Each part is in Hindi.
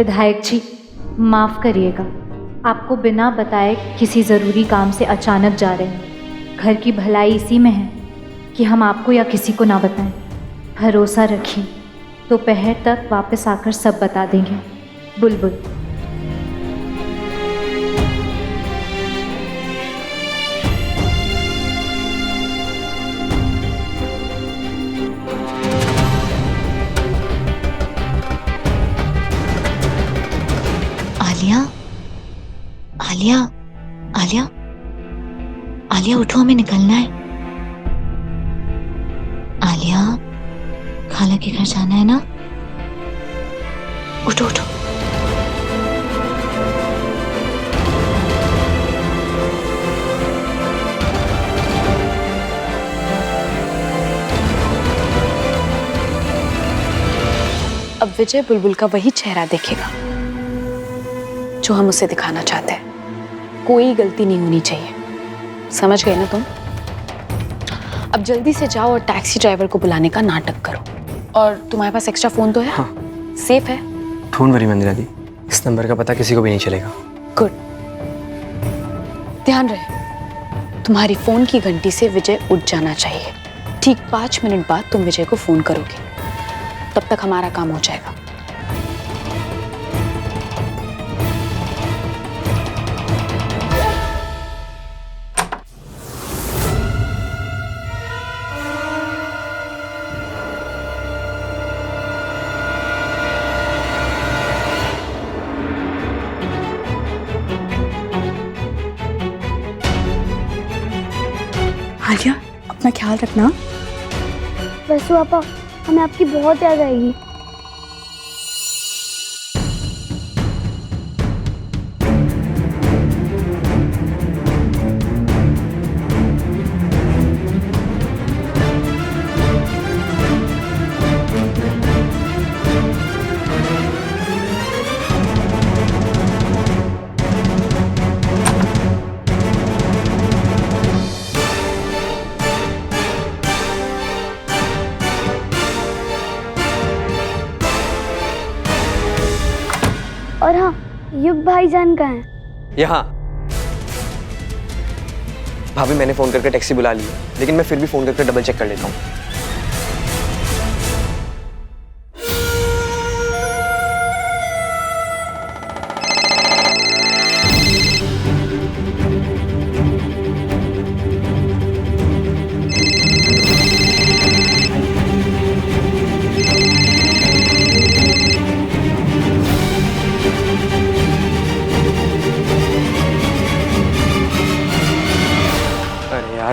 विधायक जी, माफ़ करिएगा, आपको बिना बताए किसी ज़रूरी काम से अचानक जा रहे हैं। घर की भलाई इसी में है कि हम आपको या किसी को ना बताएं। भरोसा रखिए, दोपहर तक वापस आकर सब बता देंगे। बुलबुल। आलिया, आलिया, आलिया, आलिया उठो, हमें निकलना है। आलिया, खाला के घर जाना है ना? उठो उठो। अब विजय बुलबुल का वही चेहरा देखेगा जो हम उसे दिखाना चाहते हैं। कोई गलती नहीं होनी चाहिए, समझ गए ना तुम? अब जल्दी से जाओ और टैक्सी ड्राइवर को बुलाने का नाटक करो। और तुम्हारे पास एक्स्ट्रा फोन तो है? हाँ। सेफ है? डोंट वरी मंदिरा दी, इस नंबर का पता किसी को भी नहीं चलेगा। गुड। ध्यान रहे, तुम्हारी फोन की घंटी से विजय उठ जाना चाहिए। ठीक 5 मिनट बाद तुम विजय को फोन करोगे, तब तक हमारा काम हो जाएगा। आलिया, अपना ख्याल रखना। वैसे पापा, हमें आपकी बहुत याद आएगी। और हाँ, युग भाईजान कहाँ हैं? यहाँ। भाभी, मैंने फोन करके टैक्सी बुला ली है, लेकिन मैं फिर भी फोन करके डबल चेक कर लेता हूँ।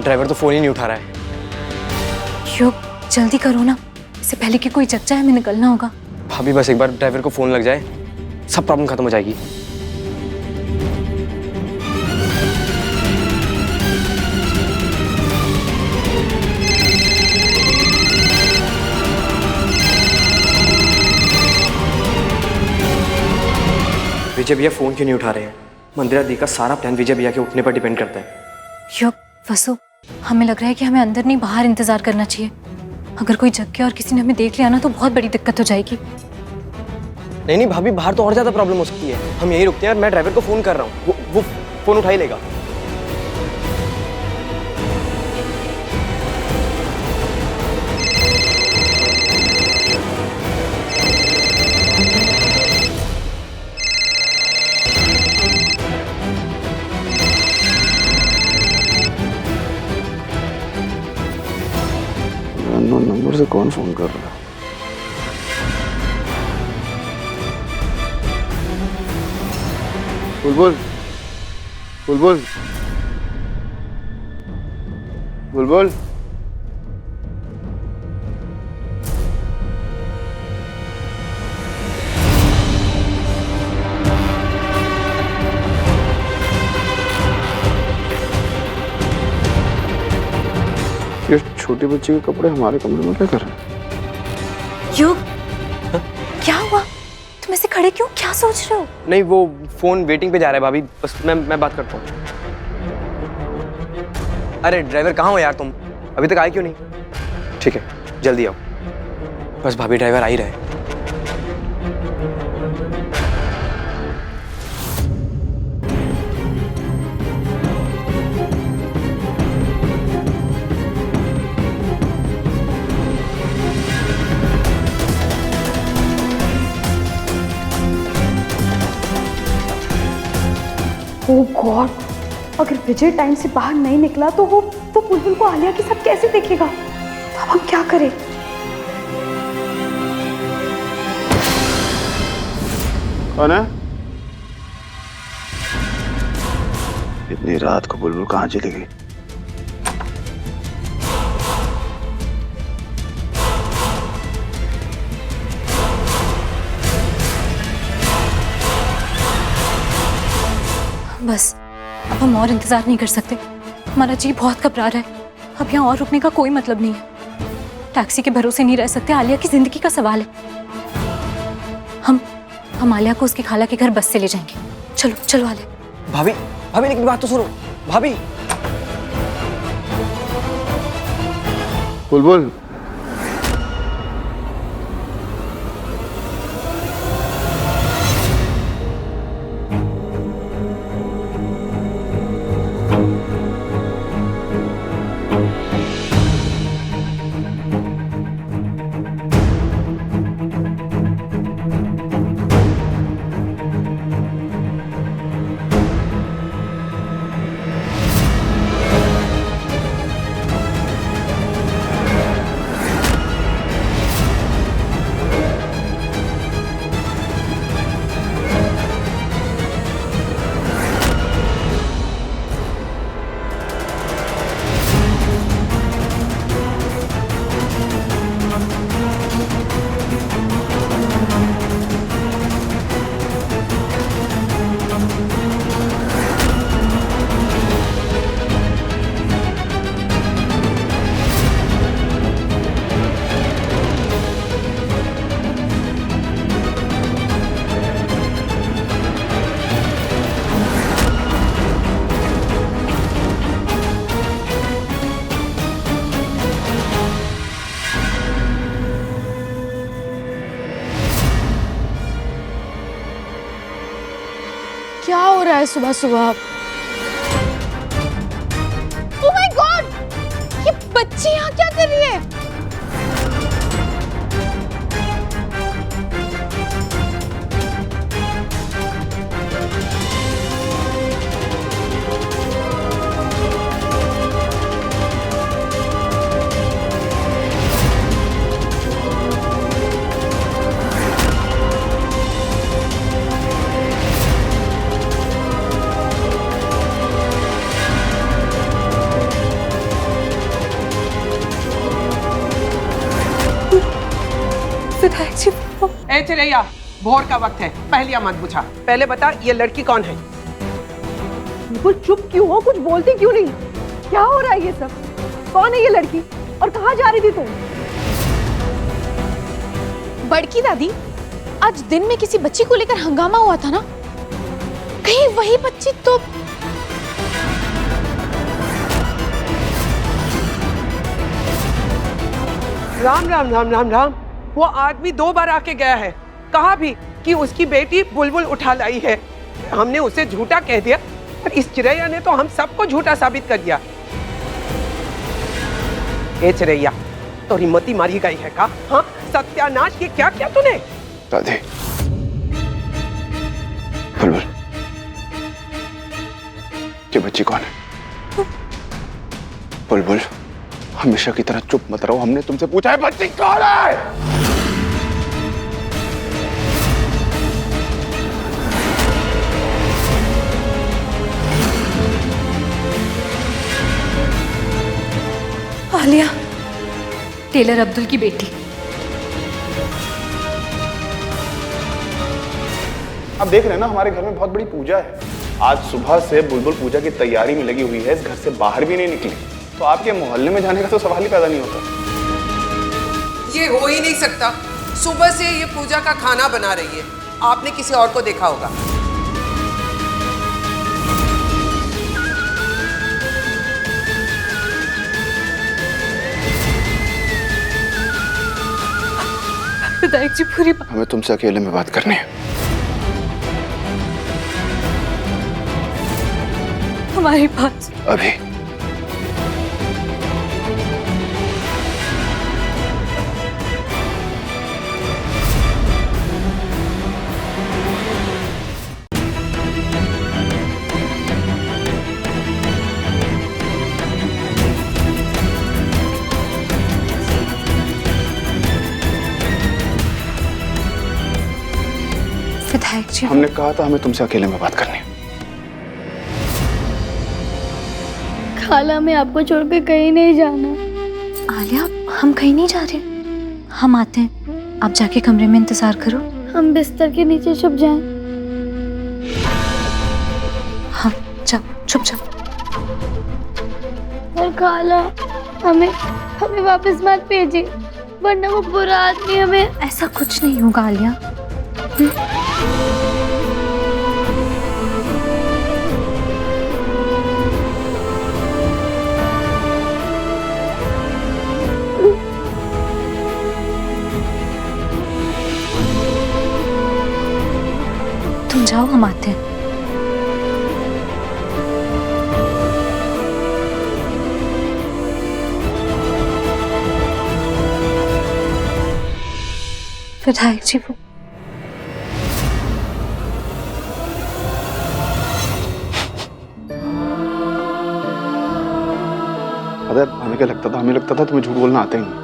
ड्राइवर तो फोन ही नहीं उठा रहा है। युग, जल्दी करो ना, इससे पहले कि कोई जग जाए, हमें निकलना होगा। भाभी, बस एक बार ड्राइवर को फोन लग जाए, सब प्रॉब्लम खत्म हो जाएगी। विजय भैया फोन क्यों नहीं उठा रहे हैं? मंदिरा दी का सारा प्लान विजय भैया के उठने पर डिपेंड करता है। युग, वसु, हमें लग रहा है कि हमें अंदर नहीं बाहर इंतजार करना चाहिए। अगर कोई जग गया और किसी ने हमें देख लिया ना तो बहुत बड़ी दिक्कत हो जाएगी। नहीं नहीं भाभी, बाहर तो और ज्यादा प्रॉब्लम हो सकती है। हम यहीं रुकते हैं और मैं ड्राइवर को फोन कर रहा हूँ, वो फोन उठा ही लेगा। नंबर से कौन फोन कर रहा है? बुलबुल, बुलबुल, बुलबुल। ये छोटे बच्चे के कपड़े हमारे कमरे में क्या कर रहे हैं? युग, क्या हुआ? तुम ऐसे खड़े क्यों? क्या सोच रहे हो? नहीं, वो फोन वेटिंग पे जा रहा है भाभी, बस मैं बात करता हूँ। अरे ड्राइवर, कहाँ हो यार तुम? अभी तक आए क्यों नहीं? ठीक है, जल्दी आओ। बस भाभी, ड्राइवर आ ही रहे। गॉड, अगर विजय टाइम से बाहर नहीं निकला तो वो बुलबुल को आलिया के साथ कैसे देखेगा? तो अब हम क्या करें? कौन है? इतनी रात को बुलबुल कहाँ चली गई? बस अब हम और इंतजार नहीं कर सकते। हमारा जी बहुत घबरा रहा है। अब यहाँ और रुकने का कोई मतलब नहीं है। टैक्सी के भरोसे नहीं रह सकते। आलिया की जिंदगी का सवाल है। हम आलिया को उसकी खाला के घर बस से ले जाएंगे। चलो चलो आलिया। भाभी भाभी लेकिन बात तो सुनो। भाभी बुलबुल, क्या हो रहा है सुबह सुबह? ओह माय गॉड, ये बच्ची यहाँ क्या कर रही है? विधायक जी, ए चिरैया, भोर का वक्त है, पहलिया मत बुझा। पहले बता ये लड़की कौन है? बिल्कुल चुप क्यों हो? कुछ बोलती क्यों नहीं? क्या हो रहा है ये सब? कौन है ये लड़की और कहाँ जा रही थी तुम? बड़की दादी, आज दिन में किसी बच्ची को लेकर हंगामा हुआ था ना? कहीं वही बच्ची तो... राम राम राम राम राम। वो आदमी 2 बार आके गया है। कहा भी कि उसकी बेटी बुलबुल उठा लाई है। हमने उसे झूठा कह दिया, पर इस चिरैया ने तो हम सबको झूठा साबित कर दिया। ए चिरैया, तो हिम्मती मारी गई है का? हाँ, सत्यानाश ये क्या किया तूने? दादी, बुलबुल, ये बच्ची कौन है? बुलबुल, हमेशा की तरह चुप मत रहो। हमने तुमसे पूछा है बच्ची कौन है? आलिया, टेलर अब्दुल की बेटी। अब देख रहे हैं ना, हमारे घर में बहुत बड़ी पूजा है। आज सुबह से बुलबुल पूजा की तैयारी में लगी हुई है। इस घर से बाहर भी नहीं निकली, तो आपके मोहल्ले में जाने का तो सवाल ही पैदा नहीं होता। ये हो ही नहीं सकता। सुबह से ये पूजा का खाना बना रही है। आपने किसी और को देखा होगा। विधायक जी, पूरी बात हमें तुमसे अकेले में बात करनी है। हमारे पास अभी विधायक जी, हमने कहा था हमें तुमसे अकेले में बात करनी है। खाला मैं आपको छोड़ के कहीं नहीं जाना। आलिया हम कहीं नहीं जा रहे, हम आते हैं, आप जाके कमरे में इंतजार करो। हम बिस्तर के नीचे छुप जाएं। हाँ जाओ, छुप जाओ। और खाला हमें हमें वापस मत भेजिए, वरना वो बुरा आदमी हमें। ऐसा कुछ नहीं होगा आलिया। तुम जाओ, हम आते हैं। विधायक जी वो अरे हमें क्या लगता था, हमें लगता था तुम्हें झूठ बोलना आता ही नहीं।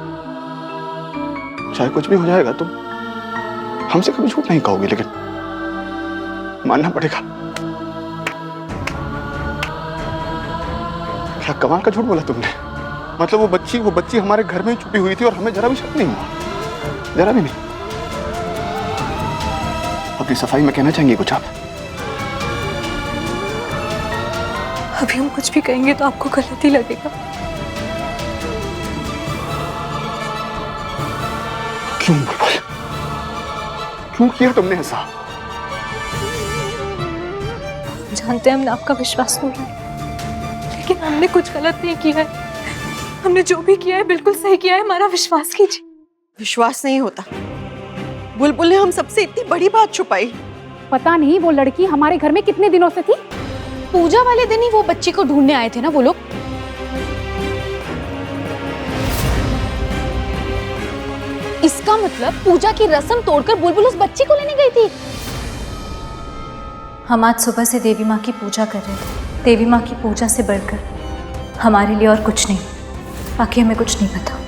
चाहे कुछ भी हो जाएगा तुम हमसे कभी झूठ नहीं कहोगे, लेकिन मानना पड़ेगा। क्या कमाल का झूठ बोला तुमने। मतलब वो बच्ची हमारे घर में छुपी हुई थी और हमें जरा भी शक नहीं हुआ, जरा भी नहीं। अपनी सफाई में कहना चाहेंगे कुछ आप? अभी हम कुछ भी कहेंगे तो आपको गलत ही लगेगा। क्यों बुलबुल, क्यों किया तुमने ऐसा? जानते हैं हमने आपका विश्वास तोड़ रहा है, लेकिन हमने कुछ गलत नहीं किया है। हमने जो भी किया है बिल्कुल सही किया है, हमारा विश्वास कीजिए। विश्वास नहीं होता। बुलबुल ने हम सबसे इतनी बड़ी बात छुपाई। पता नहीं वो लड़की हमारे घर में कितने दिनों से थी। पूजा वाले दिन ही वो बच्ची को ढूंढने आए थे ना वो लोग। इसका मतलब पूजा की रस्म तोड़कर बुलबुल उस बच्ची को लेने गई थी। हम आज सुबह से देवी माँ की पूजा कर रहे थे। देवी माँ की पूजा से बढ़कर हमारे लिए और कुछ नहीं, बाकी हमें कुछ नहीं पता।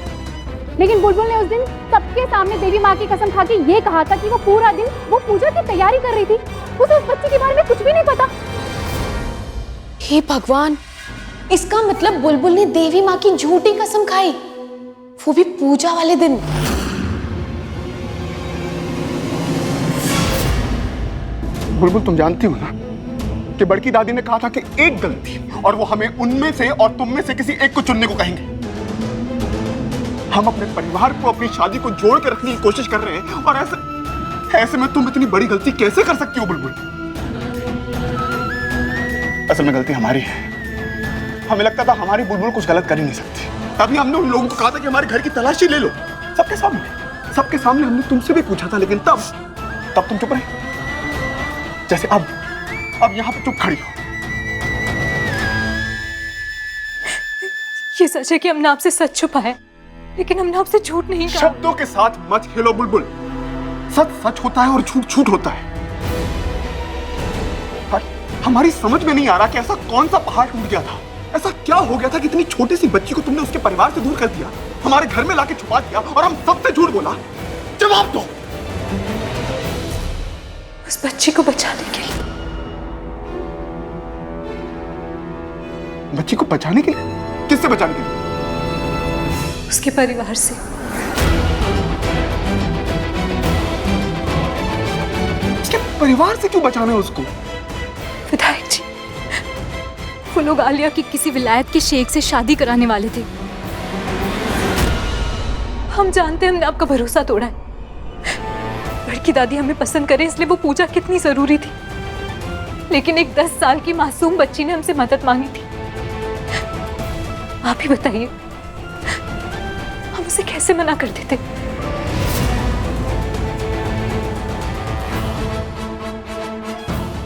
लेकिन बुलबुल ने उस दिन सबके सामने देवी माँ की कसम खा के ये कहा था कि वो पूरा दिन वो पूजा की तैयारी कर रही थी। उसे उस बच्ची के बारे में कुछ भी नहीं पता। हे भगवान, इसका मतलब बुलबुल ने देवी माँ की झूठी कसम खाई, वो भी पूजा वाले दिन। बुलबुल तुम जानती हो ना कि बड़की दादी ने कहा था कि एक गलती और वो हमें उनमें से और तुम में से किसी एक को चुनने को कहेंगे। हम अपने परिवार को, अपनी शादी को जोड़ के रखने की कोशिश कर रहे हैं और ऐसे में तुम इतनी बड़ी गलती कैसे कर सकती हो बुलबुल? असल में गलती हमारी है। हमें लगता था हमारी बुलबुल कुछ गलत कर ही नहीं सकती, तभी हमने उन लोगों को कहा था कि हमारे घर की तलाशी ले लो। सबके सामने हमने तुमसे भी पूछा था, लेकिन तब तुम चुप रहे, जैसे अब यहाँ पे चुप खड़ी हो। ये सच है कि हमने आपसे सच छुपाया, लेकिन हमने आपसे झूठ नहीं कहा। शब्दों के साथ मत खेलो बुलबुल। सच सच होता है और झूठ झूठ होता है। हमारी समझ में नहीं आ रहा कि ऐसा कौन सा पहाड़ टूट गया था, ऐसा क्या हो गया था कि इतनी छोटी सी बच्ची को तुमने उसके परिवार से दूर कर दिया, हमारे घर में लाके छुपा दिया और हम सबसे झूठ बोला। जवाब दो। उस बच्ची को बचाने के लिए। बच्ची को बचाने के लिए? किससे बचाने के लिए? उसके परिवार से। उसके परिवार से क्यों बचाना है उसको? विधायक जी, वो लोग आलिया की किसी विलायत के शेख से शादी कराने वाले थे। हम जानते हैं हमने आपका भरोसा तोड़ा है। बड़की दादी हमें पसंद करे इसलिए वो पूजा कितनी जरूरी थी, लेकिन एक 10 साल की मासूम बच्ची ने हमसे मदद मांगी थी। आप ही बताइए, हम उसे कैसे मना कर देते?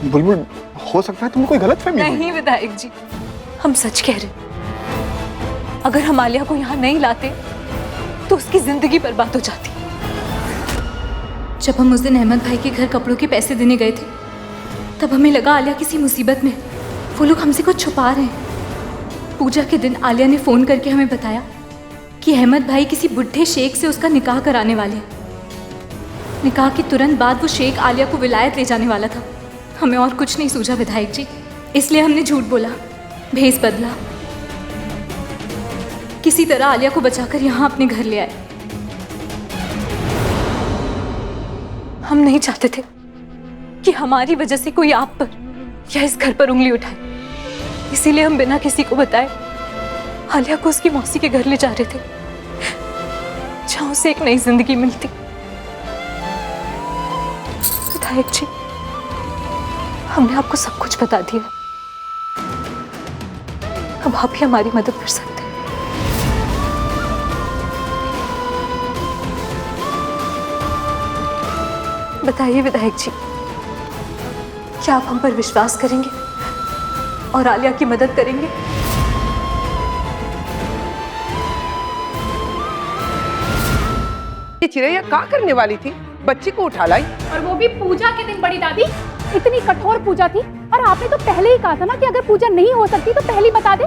बुलबुल, हो सकता है तुम्हें कोई गलतफहमी हुई। नहीं विधायक जी, हम सच कह रहे। अगर हम आलिया को यहाँ नहीं लाते तो उसकी जिंदगी बर्बाद हो जाती। जब हम उस दिन अहमद भाई के घर कपड़ों के पैसे देने गए थे, तब हमें लगा आलिया किसी मुसीबत में, वो लोग हमसे कुछ छुपा रहे हैं। पूजा के दिन आलिया ने फोन करके हमें बताया कि अहमद भाई किसी बुढ़े शेख से उसका निकाह कराने वाले हैं, उसने कहा कि तुरंत बाद वो शेख आलिया को विलायत ले जाने वाला था। हमें और कुछ नहीं सूझा विधायक जी, इसलिए हमने झूठ बोला, भेस बदला, किसी तरह आलिया को बचाकर यहाँ अपने घर ले आए। हम नहीं चाहते थे कि हमारी वजह से कोई आप पर या इस घर पर उंगली उठाए, इसीलिए हम बिना किसी को बताए आलिया को उसकी मौसी के घर ले जा रहे थे, जहां उसे एक नई जिंदगी मिलती। विधायक जी, हमने आपको सब कुछ बता दिया, अब आप ही हमारी मदद कर सकते हैं। बताइए विधायक जी, क्या आप हम पर विश्वास करेंगे और आलिया की मदद करेंगे? ये चिरैया क्या करने वाली थी? बच्ची को उठा लाई और वो भी पूजा के दिन। बड़ी दादी, इतनी कठोर पूजा थी, और आपने तो पहले ही कहा था ना कि अगर पूजा नहीं हो सकती तो पहले बता दे,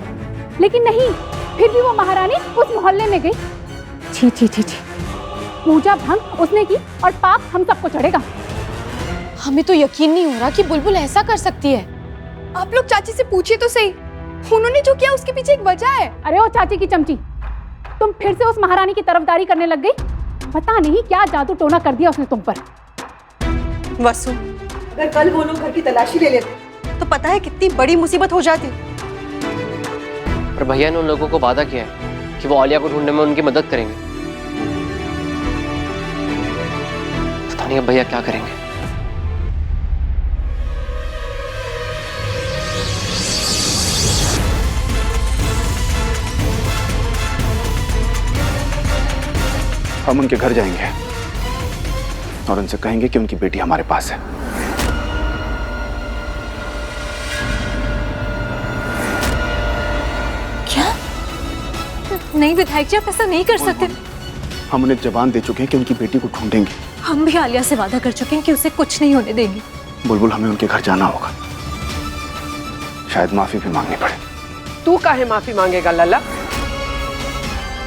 लेकिन नहीं, फिर भी वो महारानी उस मोहल्ले में गई। छी छी छी छी, पूजा भंग उसने की और पाप हम सबको चढ़ेगा। हमें तो यकीन नहीं हो रहा कि बुलबुल ऐसा कर सकती है। आप लोग चाची से पूछिए तो सही, उन्होंने जो किया उसके पीछे एक वजह है। अरे ओ चाची की चमची, तुम फिर से उस महारानी की तरफदारी करने लग गई। पता नहीं क्या जादू टोना कर दिया उसने तुम पर। वसु, अगर कल वो लोग घर की तलाशी ले लेते तो पता है कितनी बड़ी मुसीबत हो जाती। पर भैया ने उन लोगों को वादा किया है कि वो आलिया को ढूंढने में उनकी मदद करेंगे। पता नहीं अब भैया क्या करेंगे। हम उनके घर जाएंगे और उनसे कहेंगे कि उनकी बेटी हमारे पास है। क्या? नहीं विधायक जी, आप ऐसा नहीं कर सकते। हम उन्हें जबान दे चुके हैं कि उनकी बेटी को ढूंढेंगे। हम भी आलिया से वादा कर चुके हैं कि उसे कुछ नहीं होने देंगे। बुलबुल, हमें उनके घर जाना होगा, शायद माफी भी मांगनी पड़े। तू काहे माफी मांगेगा लल्ला?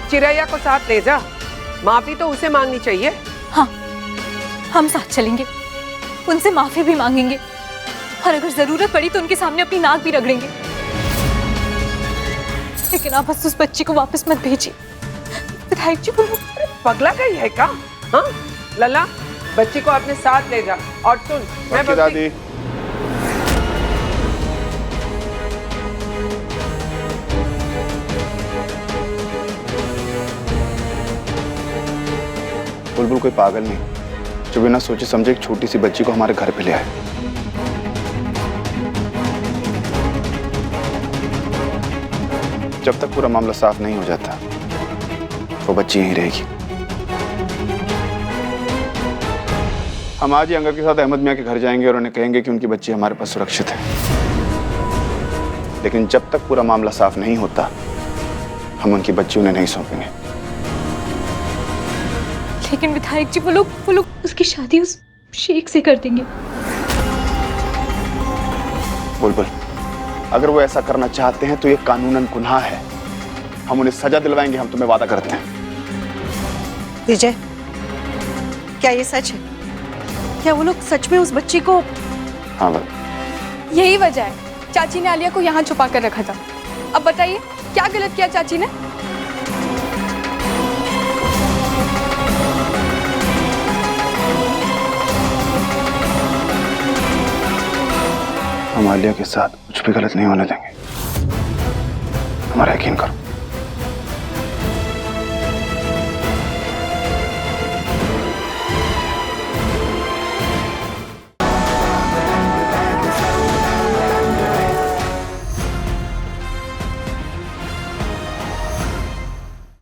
चिरैया को साथ ले जा, माफी तो उसे मांगनी चाहिए। हाँ, हम साथ चलेंगे, उनसे माफी भी मांगेंगे, और अगर जरूरत पड़ी तो उनके सामने अपनी नाक भी रगड़ेंगे। लेकिन आप बस उस बच्ची को वापस मत भेजिए विधायक जी। पगला गई है क्या? हाँ लल्ला, बच्ची को अपने साथ ले जा। और सुन, मैं दादी, बुलबुल कोई पागल नहीं जो बिना सोचे समझे एक छोटी सी बच्ची को हमारे घर पे ले आए। जब तक पूरा मामला साफ नहीं हो जाता वो बच्ची यहीं रहेगी। हम आज ही अंगर के साथ अहमद मियां के घर जाएंगे और उन्हें कहेंगे कि उनकी बच्ची हमारे पास सुरक्षित है। लेकिन जब तक पूरा मामला साफ नहीं होता हम उनकी बच्ची उन्हें नहीं सौंपेंगे। लेकिन विधायक जी, वो लोग उसकी शादी उस शेख से कर देंगे। बुलबुल, अगर वो ऐसा करना चाहते हैं तो ये कानूनन गुनाह है। हम उन्हें सजा दिलवाएंगे, हम तुम्हें वादा करते हैं। विजय, क्या ये सच है? क्या वो लोग सच में उस बच्ची को? हाँ भाई, यही वजह है चाची ने आलिया को यहाँ छुपा कर रखा था। अब बताइए क्या गलत किया चाची ने? हम आलिया के साथ कुछ भी गलत नहीं होने देंगे, हमारा यकीन करो।